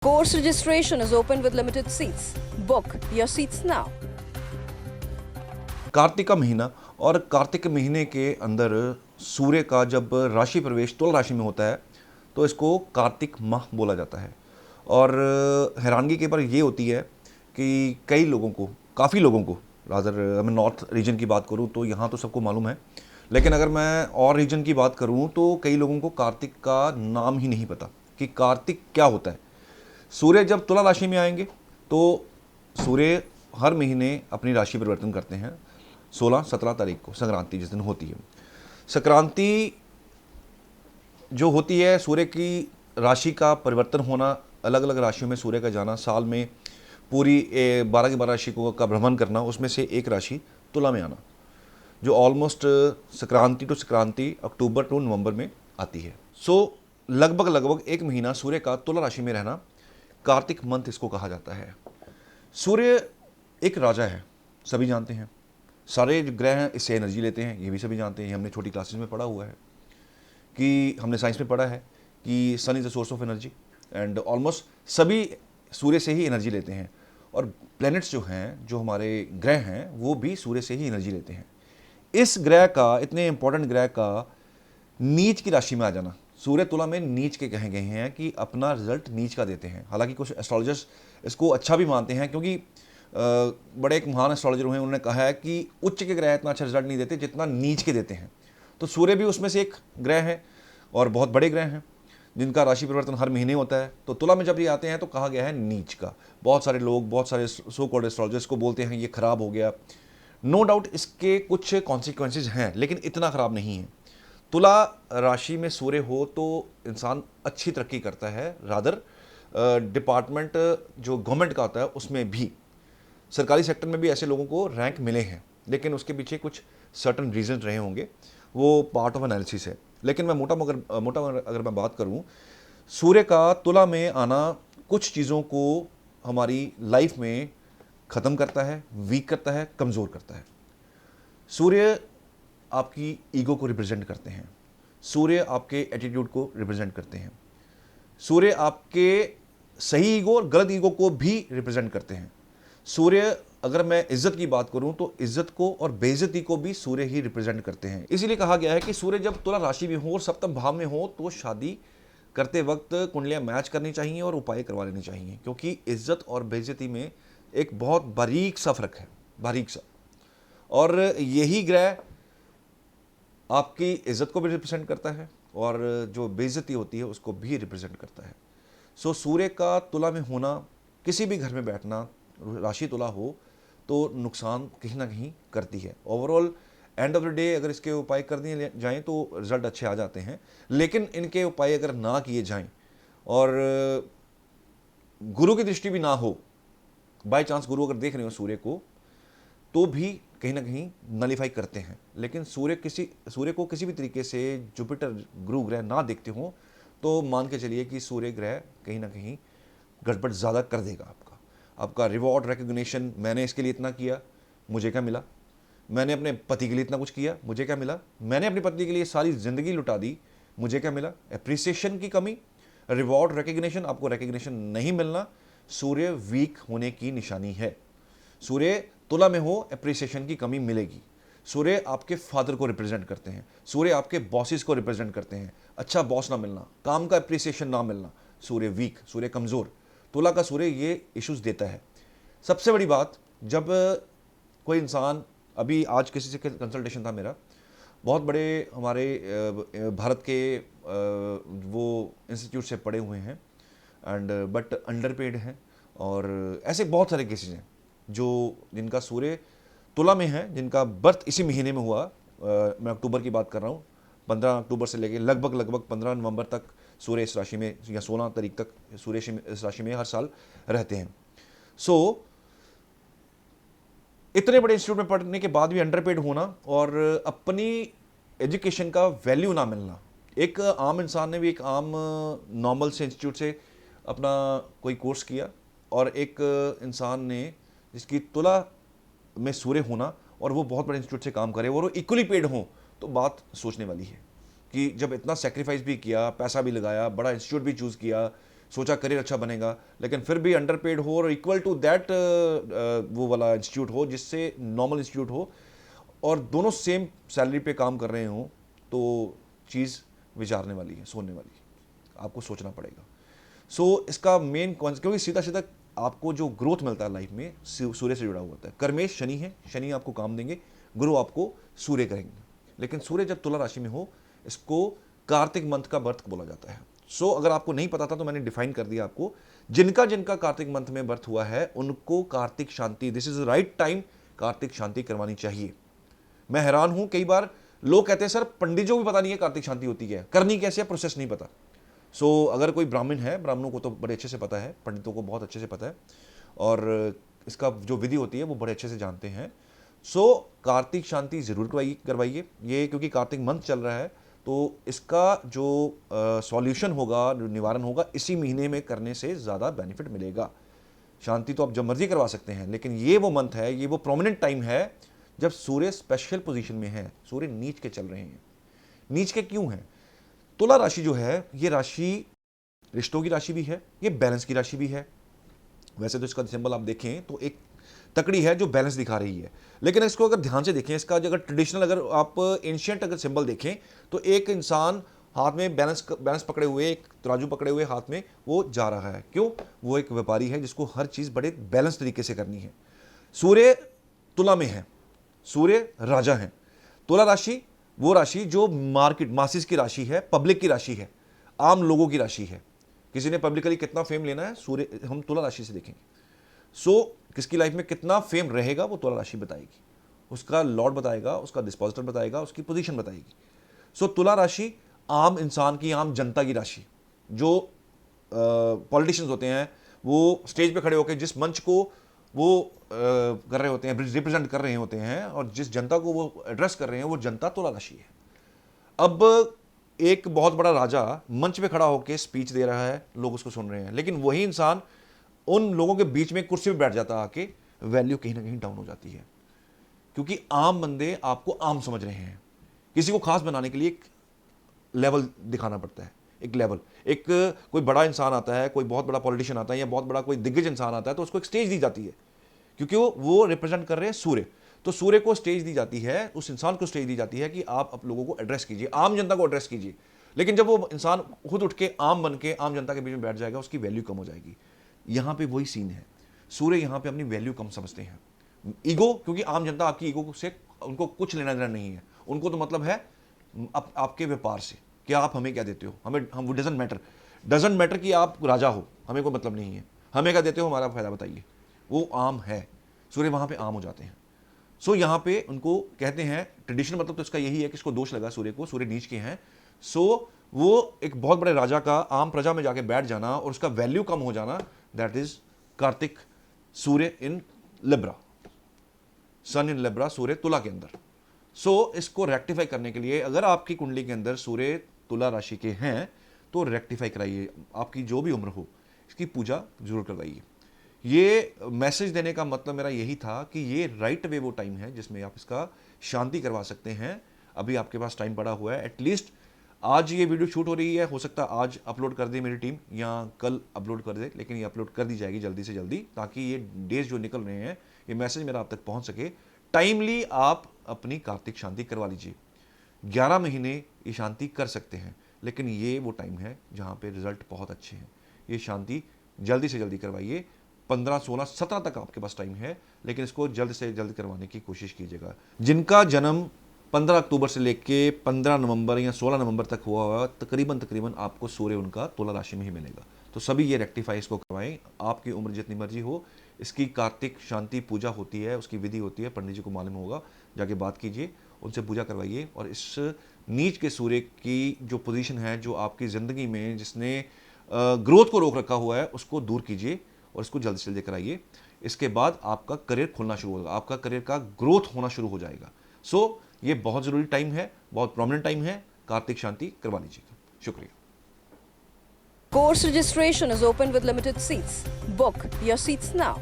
Course registration is open with limited seats. Book your seats now. Kartik का महीना और कार्तिक के महीने के अंदर सूर्य का जब राशि प्रवेश तुला राशि में होता है तो इसको कार्तिक माह बोला जाता है। और हैरानगी के बार ये होती है कि कई लोगों को, काफ़ी लोगों को, रादर मैं नॉर्थ रीजन की बात करूँ तो यहाँ तो सबको मालूम है, लेकिन अगर मैं और रीजन की बात करूँ तो कई लोगों को कार्तिक का नाम ही नहीं पता कि कार्तिक क्या होता है। सूर्य जब तुला राशि में आएंगे तो सूर्य हर महीने अपनी राशि परिवर्तन करते हैं। 16-17 तारीख को संक्रांति जिस दिन होती है, संक्रांति जो होती है, सूर्य की राशि का परिवर्तन होना, अलग अलग राशियों में सूर्य का जाना, साल में पूरी 12 की 12 राशि को का भ्रमण करना, उसमें से एक राशि तुला में आना, जो almost Sankranti to Sankranti October to November में आती है। सो लगभग एक महीना सूर्य का तुला राशि में रहना कार्तिक मंथ इसको कहा जाता है। सूर्य एक राजा है, सभी जानते हैं। सारे जो ग्रह हैं इससे एनर्जी लेते हैं, ये भी सभी जानते हैं। ये हमने छोटी क्लासेस में पढ़ा हुआ है कि हमने साइंस में पढ़ा है कि sun is the source of energy and almost सभी सूर्य से ही एनर्जी लेते हैं। और प्लैनेट्स जो हैं, जो हमारे ग्रह हैं, वो भी सूर्य से ही एनर्जी लेते हैं। इस ग्रह का, इतने इंपॉर्टेंट ग्रह का नीच की राशि में आ जाना, सूर्य तुला में नीच के कहे गए हैं कि अपना रिजल्ट नीच का देते हैं। हालांकि कुछ एस्ट्रोलॉजर्स इसको अच्छा भी मानते हैं, क्योंकि बड़े एक महान एस्ट्रोलॉजर हुए, उन्होंने कहा है कि उच्च के ग्रह इतना अच्छा रिजल्ट नहीं देते जितना नीच के देते हैं। तो सूर्य भी उसमें से एक ग्रह है और बहुत बड़े ग्रह हैं जिनका राशि परिवर्तन हर महीने होता है। तो तुला में जब ये आते हैं तो कहा गया है नीच का। बहुत सारे लोग, बहुत सारे सो कॉल्ड एस्ट्रोलॉजर्स को बोलते हैं ये खराब हो गया। नो डाउट इसके कुछ कॉन्सिक्वेंसेज हैं, लेकिन इतना खराब नहीं है। तुला राशि में सूर्य हो तो इंसान अच्छी तरक्की करता है। रादर डिपार्टमेंट जो गवर्नमेंट का होता है उसमें भी, सरकारी सेक्टर में भी ऐसे लोगों को रैंक मिले हैं, लेकिन उसके पीछे कुछ सर्टन रीजन रहे होंगे, वो पार्ट ऑफ एनालिसिस है। लेकिन मैं मोटा अगर मैं बात करूं, सूर्य का तुला में आना कुछ चीज़ों को हमारी लाइफ में ख़त्म करता है, वीक करता है, कमज़ोर करता है। सूर्य आपकी ईगो को रिप्रेजेंट करते हैं, सूर्य आपके एटीट्यूड को रिप्रेजेंट करते हैं, सूर्य आपके सही ईगो और गलत ईगो को भी रिप्रेजेंट करते हैं। सूर्य, अगर मैं इज्जत की बात करूं तो इज्जत को और बेइज्जती को भी सूर्य ही रिप्रेजेंट करते हैं। इसीलिए कहा गया है कि सूर्य जब तुला राशि में हो और सप्तम भाव में हो तो शादी करते वक्त कुंडलियां मैच करनी चाहिए और उपाय करवा लेनी चाहिए, क्योंकि इज्जत और बेइज्जती में एक बहुत बारीक सा फर्क है, बारीक सा। और यही ग्रह आपकी इज्जत को भी रिप्रेजेंट करता है और जो बेइज्जती होती है उसको भी रिप्रेजेंट करता है। सो सूर्य का तुला में होना, किसी भी घर में बैठना, राशि तुला हो तो नुकसान कहीं ना कहीं करती है। Overall end of the day अगर इसके उपाय कर दिए जाएं तो रिजल्ट अच्छे आ जाते हैं, लेकिन इनके उपाय अगर ना किए जाएं और गुरु की दृष्टि भी ना हो, बाय चांस गुरु अगर देख रहे हो सूर्य को, तो भी कहीं ना कहीं नलीफाई करते हैं। लेकिन सूर्य को किसी भी तरीके से जुपिटर गुरु ग्रह ना देखते हो तो मान के चलिए कि सूर्य ग्रह कहीं ना कहीं गड़बड़ ज़्यादा कर देगा। आपका रिवॉर्ड रिकग्निशन, मैंने इसके लिए इतना किया, मुझे क्या मिला? मैंने अपने पति के लिए इतना कुछ किया, मुझे क्या मिला? मैंने अपनी पत्नी के लिए सारी ज़िंदगी लुटा दी, मुझे क्या मिला? एप्रिसिएशन की कमी, रिवॉर्ड रिकग्निशन, आपको रिकग्निशन नहीं मिलना सूर्य वीक होने की निशानी है। सूर्य तुला में हो, एप्रिसिएशन की कमी मिलेगी। सूर्य आपके फादर को रिप्रेजेंट करते हैं, सूर्य आपके बॉसेस को रिप्रेजेंट करते हैं। अच्छा बॉस ना मिलना, काम का एप्रिसिएशन ना मिलना, सूर्य वीक, सूर्य कमज़ोर। तुला का सूर्य ये इश्यूज देता है। सबसे बड़ी बात, जब कोई इंसान, अभी आज किसी से कंसल्टेशन था मेरा, बहुत बड़े हमारे भारत के वो इंस्टीट्यूट से पढ़े हुए हैं एंड बट अंडरपेड हैं, और ऐसे बहुत सारे केसेस हैं जिनका सूर्य तुला में है, जिनका बर्थ इसी महीने में हुआ। मैं अक्टूबर की बात कर रहा हूँ, 15 अक्टूबर से लेकर लगभग 15 नवंबर तक सूर्य इस राशि में, या 16 तारीख तक सूर्य इस राशि में हर साल रहते हैं। सो इतने बड़े इंस्टीट्यूट में पढ़ने के बाद भी अंडरपेड होना और अपनी एजुकेशन का वैल्यू ना मिलना। एक आम इंसान ने भी एक आम नॉर्मल से इंस्टीट्यूट से अपना कोई कोर्स किया, और एक इंसान ने जिसकी तुला में सूर्य होना और वो बहुत बड़े इंस्टीट्यूट से काम करे और वो इक्वली पेड हों, तो बात सोचने वाली है कि जब इतना सेक्रीफाइस भी किया, पैसा भी लगाया, बड़ा इंस्टीट्यूट भी चूज़ किया, सोचा करियर अच्छा बनेगा, लेकिन फिर भी अंडर पेड हो और इक्वल टू दैट वो वाला इंस्टीट्यूट हो जिससे नॉर्मल इंस्टीट्यूट हो, और दोनों सेम सैलरी पे काम कर रहे हों, तो चीज़ विचारने वाली है, सोचने वाली है, आपको सोचना पड़ेगा। सो इसका मेन क्योंकि सीधा सीधा आपको जो ग्रोथ मिलता है लाइफ में सूर्य से जुड़ा हुआ होता है। कर्मेश शनि है, शनि आपको काम देंगे, गुरु आपको सूर्य करेंगे। लेकिन सूर्य जब तुला राशि में हो, इसको कार्तिक मंथ का बर्थ बोला जाता है। सो अगर आपको नहीं पता था तो मैंने डिफाइन कर दिया आपको। जिनका जिनका कार्तिक मंथ में बर्थ हुआ है उनको Kartik Shanti, this is the right time, Kartik Shanti करवानी चाहिए। मैं हैरान हूं, कई बार लोग कहते हैं सर पंडितों को भी पता नहीं है कार्तिक शांति होती है, करनी कैसे है, प्रोसेस नहीं पता। सो अगर कोई ब्राह्मण है, ब्राह्मणों को तो बड़े अच्छे से पता है, पंडितों को बहुत अच्छे से पता है, और इसका जो विधि होती है वो बड़े अच्छे से जानते हैं। सो कार्तिक शांति जरूर करवाइए ये, क्योंकि कार्तिक मंथ चल रहा है, तो इसका जो सॉल्यूशन होगा, जो निवारण होगा, इसी महीने में करने से ज़्यादा बेनिफिट मिलेगा। शांति तो आप जब मर्जी करवा सकते हैं, लेकिन ये वो मंथ है, ये वो प्रोमिनेंट टाइम है जब सूर्य स्पेशल पोजीशन में है, सूर्य नीच के चल रहे हैं। नीच के क्यों हैं? तुला राशि जो है, ये राशि रिश्तों की राशि भी है, ये बैलेंस की राशि भी है। वैसे तो इसका सिंबल आप देखें तो एक तकड़ी है जो बैलेंस दिखा रही है, लेकिन इसको अगर ध्यान से देखें, इसका अगर ट्रेडिशनल, अगर आप एंशिएंट अगर सिंबल देखें, तो एक इंसान हाथ में बैलेंस पकड़े हुए, एक तराजू पकड़े हुए हाथ में वो जा रहा है। क्यों? वो एक व्यापारी है जिसको हर चीज़ बड़े बैलेंस तरीके से करनी है। सूर्य तुला में है, सूर्य राजा है। तुला राशि वो राशि जो मार्केट मासिस की राशि है, पब्लिक की राशि है, आम लोगों की राशि है। किसी ने पब्लिकली कितना फेम लेना है, सूर्य हम तुला राशि से देखेंगे। सो किसकी लाइफ में कितना फेम रहेगा वो तुला राशि बताएगी, उसका लॉर्ड बताएगा, उसका डिस्पोजिटर बताएगा, उसकी पोजीशन बताएगी। सो तुला राशि आम इंसान की, आम जनता की राशि। जो पॉलिटिशियंस होते हैं वो स्टेज पे खड़े होकर जिस मंच को वो कर रहे होते हैं, रिप्रेजेंट कर रहे होते हैं, और जिस जनता को वो एड्रेस कर रहे हैं, वो जनता तुला राशि है। अब एक बहुत बड़ा राजा मंच पे खड़ा होकर स्पीच दे रहा है, लोग उसको सुन रहे हैं, लेकिन वही इंसान उन लोगों के बीच में कुर्सी पे बैठ जाता आके, वैल्यू कहीं ना कहीं डाउन हो जाती है, क्योंकि आम बंदे आपको आम समझ रहे हैं। किसी को खास बनाने के लिए एक लेवल दिखाना पड़ता है, एक लेवल। एक कोई बड़ा इंसान आता है, कोई बहुत बड़ा पॉलिटिशियन आता है, या बहुत बड़ा कोई दिग्गज इंसान आता है, तो उसको एक स्टेज दी जाती है, क्योंकि वो रिप्रेजेंट कर रहे हैं सूर्य। तो सूर्य को स्टेज दी जाती है, उस इंसान को स्टेज दी जाती है कि आप लोगों को एड्रेस कीजिए, आम जनता को एड्रेस कीजिए। लेकिन जब वो इंसान खुद उठ के आम बन के आम जनता के बीच में बैठ जाएगा, उसकी वैल्यू कम हो जाएगी। यहाँ पे वही सीन है, सूर्य यहाँ पे अपनी वैल्यू कम समझते हैं। ईगो, क्योंकि आम जनता आपकी ईगो से उनको कुछ लेना देना नहीं है, उनको तो मतलब है आपके व्यापार से, कि आप हमें क्या देते हो, हम डजंट मैटर कि आप राजा हो, हमें कोई मतलब नहीं है, हमें क्या देते हो, हमारा फायदा बताइए। वो आम है, सूर्य वहाँ पे आम हो जाते हैं। सो यहाँ पे उनको कहते हैं, ट्रेडिशन मतलब तो इसका यही है कि इसको दोष लगा सूर्य को, सूर्य नीच के हैं। सो वो एक बहुत बड़े राजा का आम प्रजा में जाके बैठ जाना और उसका वैल्यू कम हो जाना, that is Kartik, Surya in Libra, sun in Libra, सूर्य तुला के अंदर। सो इसको रेक्टिफाई करने के लिए, अगर आपकी कुंडली के अंदर सूर्य तुला राशि के हैं, तो रेक्टिफाई कराइए, आपकी जो भी उम्र हो, इसकी पूजा जरूर करवाइए। ये मैसेज देने का मतलब मेरा यही था कि ये राइट वे वो टाइम है जिसमें आप इसका शांति करवा सकते हैं। अभी आपके पास टाइम पड़ा हुआ है, एटलीस्ट आज ये वीडियो शूट हो रही है, हो सकता है आज अपलोड कर दे मेरी टीम, या कल अपलोड कर दे, लेकिन ये अपलोड कर दी जाएगी जल्दी से जल्दी, ताकि ये डेज जो निकल रहे हैं, ये मैसेज मेरा आप तक पहुंच सके। टाइमली आप अपनी कार्तिक शांति करवा लीजिए। 11 महीने ये शांति कर सकते हैं, लेकिन ये वो टाइम है जहाँ पे रिजल्ट बहुत अच्छे हैं। ये शांति जल्दी से जल्दी करवाइए। 15, 16, 17 तक आपके पास टाइम है, लेकिन इसको जल्द से जल्द करवाने की कोशिश कीजिएगा। जिनका जन्म 15 अक्टूबर से लेके 15 नवंबर या 16 नवंबर तक हुआ, तकरीबन आपको सूर्य उनका तुला राशि में ही मिलेगा। तो सभी ये रेक्टिफाई इसको करवाएं। आपकी उम्र जितनी मर्जी हो, इसकी कार्तिक शांति पूजा होती है, उसकी विधि होती है, पंडित जी को मालूम होगा, जाके बात कीजिए, उनसे पूजा करवाइए। और इस नीच के सूर्य की जो पोजीशन है, जो आपकी ज़िंदगी में जिसने ग्रोथ को रोक रखा हुआ है, उसको दूर कीजिए और इसको जल्द से जल्द कराइए। इसके बाद आपका करियर खुलना शुरू होगा, आपका करियर का ग्रोथ होना शुरू हो जाएगा। सो ये बहुत ज़रूरी टाइम है, बहुत प्रोमिनेंट टाइम है, कार्तिक शांति करवा लीजिएगा। शुक्रिया। Course registration is open with limited seats. Book your seats now.